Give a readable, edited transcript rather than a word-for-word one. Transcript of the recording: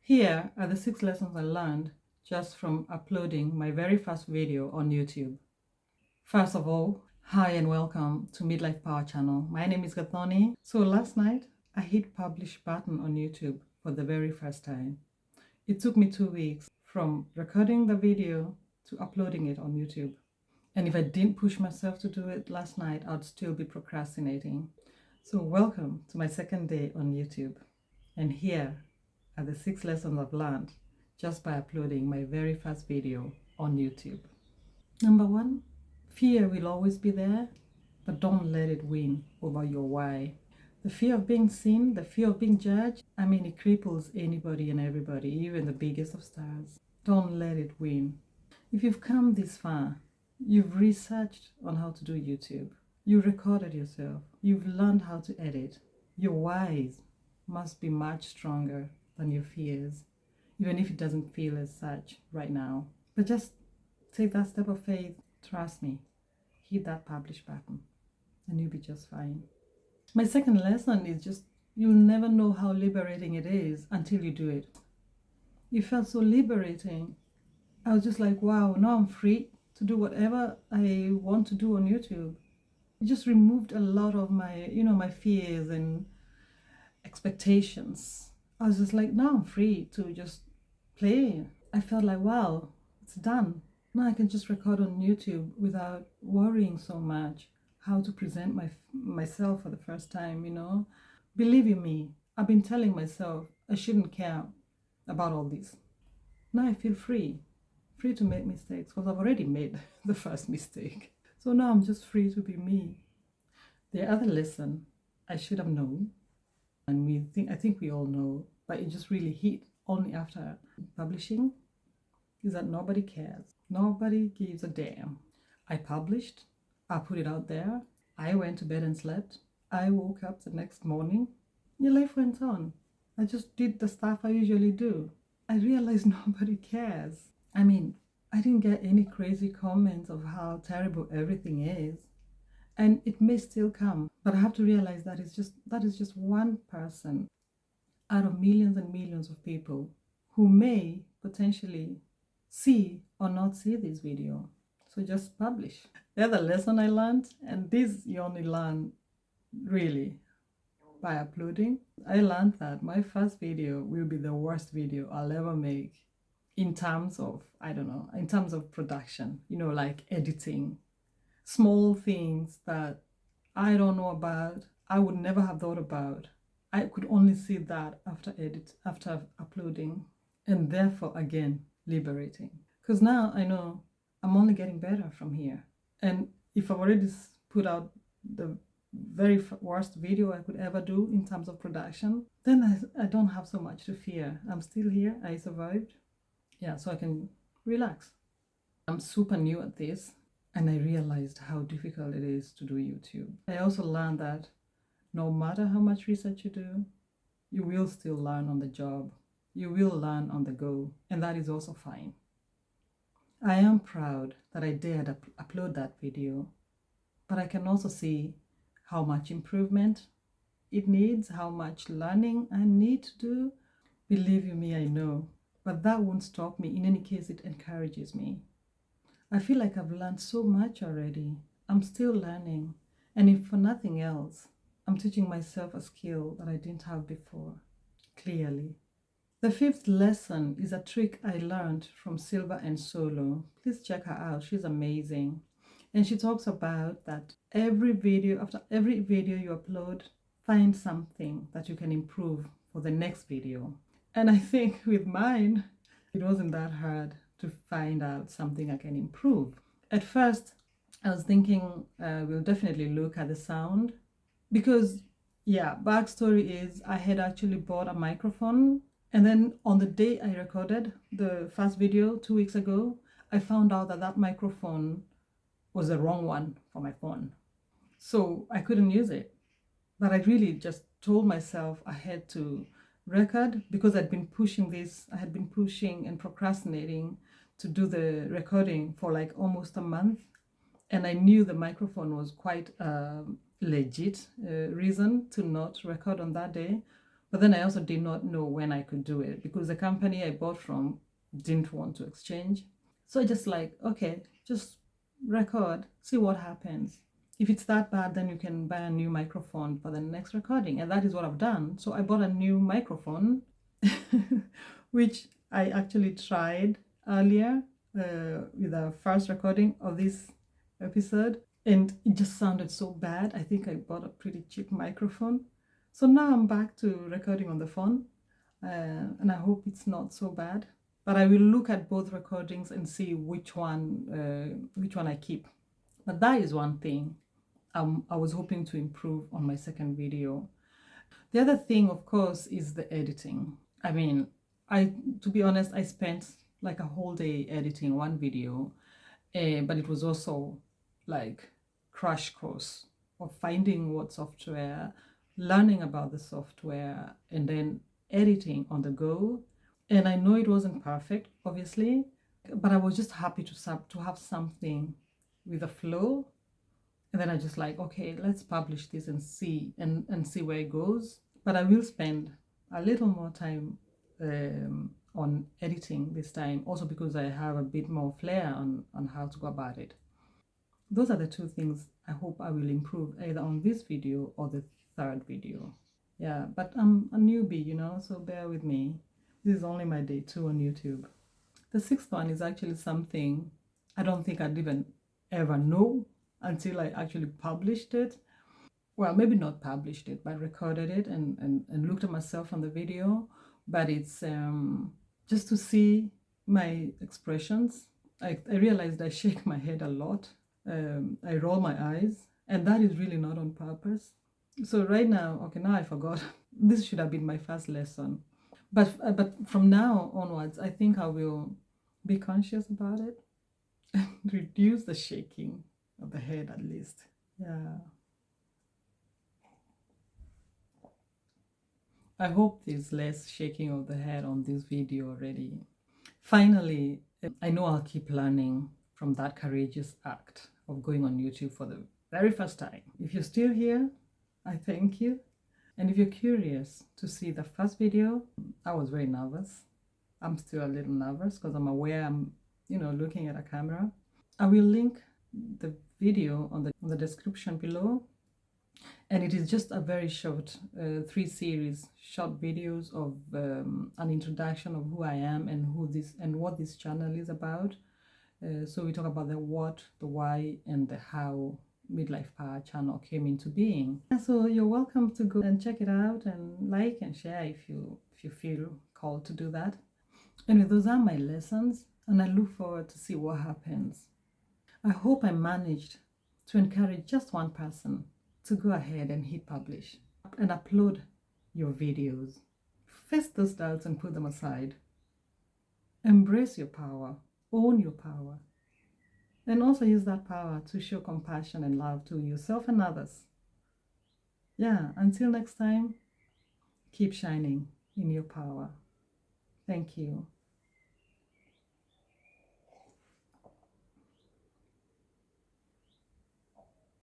Here are the 6 lessons I learned just from uploading my very first video on YouTube. First of all, hi and welcome to Midlife Power channel. My name is Gathoni. So last night, I hit publish button on YouTube for the very first time. It took me 2 weeks from recording the video to uploading it on YouTube. And if I didn't push myself to do it last night, I'd still be procrastinating. So welcome to my second day on YouTube. And here are the 6 lessons I've learned just by uploading my very first video on YouTube. Number 1, fear will always be there, but don't let it win over your why. The fear of being seen, the fear of being judged, it cripples anybody and everybody, even the biggest of stars. Don't let it win. If you've come this far, you've researched on how to do YouTube, you recorded yourself, you've learned how to edit, your whys must be much stronger than your fears, even if it doesn't feel as such right now. But just take that step of faith, trust me, hit that publish button and you'll be just fine. My second lesson is just, you'll never know how liberating it is until you do it. It felt so liberating. I was just like, wow, now I'm free to do whatever I want to do on YouTube. It just removed a lot of my, my fears and expectations. I was just like, now I'm free to just play. I felt like, wow, it's done. Now I can just record on YouTube without worrying so much how to present myself for the first time, Believe in me, I've been telling myself I shouldn't care about all this. Now I feel free to make mistakes because I've already made the first mistake. So now I'm just free to be me. The other lesson I should have known, and I think we all know, but it just really hit only after publishing, is that nobody cares. Nobody gives a damn. I published, I put it out there, I went to bed and slept, I woke up the next morning, your life went on. I just did the stuff I usually do. I realized nobody cares. I didn't get any crazy comments of how terrible everything is. And it may still come, but I have to realize that is just one person out of millions and millions of people who may potentially see or not see this video. So just publish. The other lesson I learned, and this you only learn really by uploading, I learned that my first video will be the worst video I'll ever make in terms of, in terms of production, like editing, small things that I don't know about, I would never have thought about. I could only see that after uploading, and therefore again, liberating. Because now I know I'm only getting better from here. And if I've already put out the very worst video I could ever do in terms of production, then I don't have so much to fear. I'm still here, I survived. Yeah, so I can relax. I'm super new at this, and I realized how difficult it is to do YouTube. I also learned that no matter how much research you do, you will still learn on the job. You will learn on the go, and that is also fine. I am proud that I dared upload that video, but I can also see how much improvement it needs, how much learning I need to do. Believe you me, I know. But that won't stop me. In any case, it encourages me. I feel like I've learned so much already. I'm still learning. And if for nothing else, I'm teaching myself a skill that I didn't have before, clearly. The 5th lesson is a trick I learned from Silver and Solo. Please check her out. She's amazing. And she talks about that after every video you upload, find something that you can improve for the next video. And I think with mine, it wasn't that hard to find out something I can improve. At first, I was thinking we'll definitely look at the sound because, backstory is I had actually bought a microphone, and then on the day I recorded the first video 2 weeks ago, I found out that microphone was the wrong one for my phone. So I couldn't use it. But I really just told myself I had to record because I had been pushing and procrastinating to do the recording for like almost a month, and I knew the microphone was quite legit reason to not record on that day. But then I also did not know when I could do it because the company I bought from didn't want to exchange. So I just like, okay, just record, see what happens. If it's that bad, then you can buy a new microphone for the next recording. And that is what I've done. So I bought a new microphone, which I actually tried earlier with the first recording of this episode. And it just sounded so bad. I think I bought a pretty cheap microphone. So now I'm back to recording on the phone. And I hope it's not so bad. But I will look at both recordings and see which one I keep. But that is one thing I was hoping to improve on my second video. The other thing, of course, is the editing. I mean, to be honest, I spent like a whole day editing one video, but it was also like crash course of finding what software, learning about the software, and then editing on the go. And I know it wasn't perfect, obviously, but I was just happy to have something with a flow. And then I just like, okay, let's publish this and see where it goes. But I will spend a little more time on editing this time, also because I have a bit more flair on how to go about it. Those are the two things I hope I will improve either on this video or the third video. Yeah, but I'm a newbie, so bear with me. This is only my day 2 on YouTube. The sixth one is actually something I don't think I'd even ever know until I actually published it. Well, maybe not published it, but recorded it and looked at myself on the video. But it's just to see my expressions. I realized I shake my head a lot. I roll my eyes, and that is really not on purpose. So right now, okay, now I forgot. This should have been my first lesson. But from now onwards, I think I will be conscious about it and reduce the shaking of the head at least. Yeah. I hope there's less shaking of the head on this video already. Finally, I know I'll keep learning from that courageous act of going on YouTube for the very first time. If you're still here, I thank you. And if you're curious to see the first video, I was very nervous. I'm still a little nervous because I'm aware I'm, looking at a camera. I will link the video on the description below. And it is just a very short 3 series, short videos of an introduction of who I am and what this channel is about. So we talk about the what, the why, and the how Midlife Power channel came into being. So you're welcome to go and check it out and like and share if you feel called to do that. Anyway, those are my lessons, and I look forward to see what happens. I hope I managed to encourage just one person to go ahead and hit publish and upload your videos. Face those doubts and put them aside. Embrace your power, own your power, and also use that power to show compassion and love to yourself and others. Yeah, until next time, keep shining in your power. Thank you.